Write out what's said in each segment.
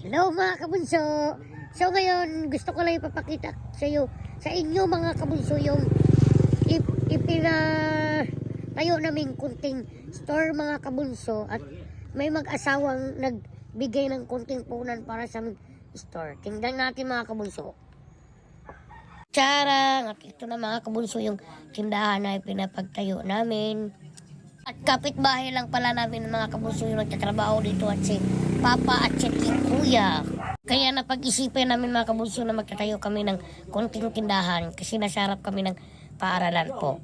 Hello mga kabunso! So ngayon, gusto ko lang ipapakita sa inyo mga kabunso yung ipinatayo naming kunting store mga kabunso at may mag-asawang nagbigay ng kunting punan para sa store. Tingnan natin mga kabunso. Charang! At ito na mga kabunso yung tindahan na ipinapagtayo namin. At kapitbahay lang pala namin mga kabunso yung nagtatrabaho dito at si Papa at si Kuya. Kaya napag-isipan namin mga kabunso na magtatayo kami ng konting tindahan kasi nasarap kami ng paaralan po.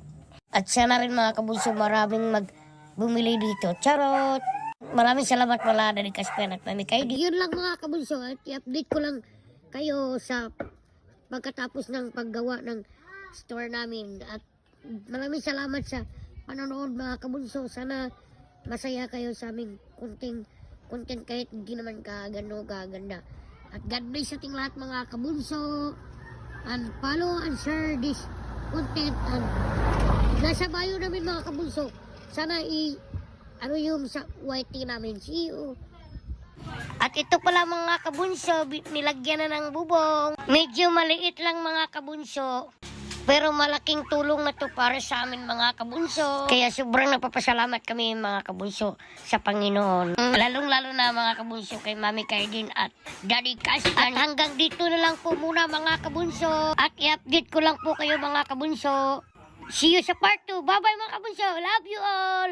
At sana rin mga kabunso maraming bumili dito. Charot! Maraming salamat pala Daddy Kaspen at Mami Kaidi. Yun lang mga kabunso at i-update ko lang kayo sa pagkatapos ng paggawa ng store namin. At maraming salamat sa panonood mga kabunso. Sana masaya kayo sa aming content kahit hindi naman kaganda. At God bless sa ating lahat mga kabunso. And follow and share this content. And nasa bio namin mga kabunso. Sana yung sa YT namin. See you. At ito pala mga kabunso, nilagyan na ng bubong. Medyo maliit lang mga kabunso. Pero malaking tulong na to para sa amin mga kabunso. Kaya sobrang nagpapasalamat kami mga kabunso sa Panginoon. Lalong-lalo na mga kabunso kay Mami Kaidin at Daddy Kaspen. At hanggang dito na lang po muna mga kabunso. At i-update ko lang po kayo mga kabunso. See you sa part 2. Bye-bye mga kabunso. Love you all.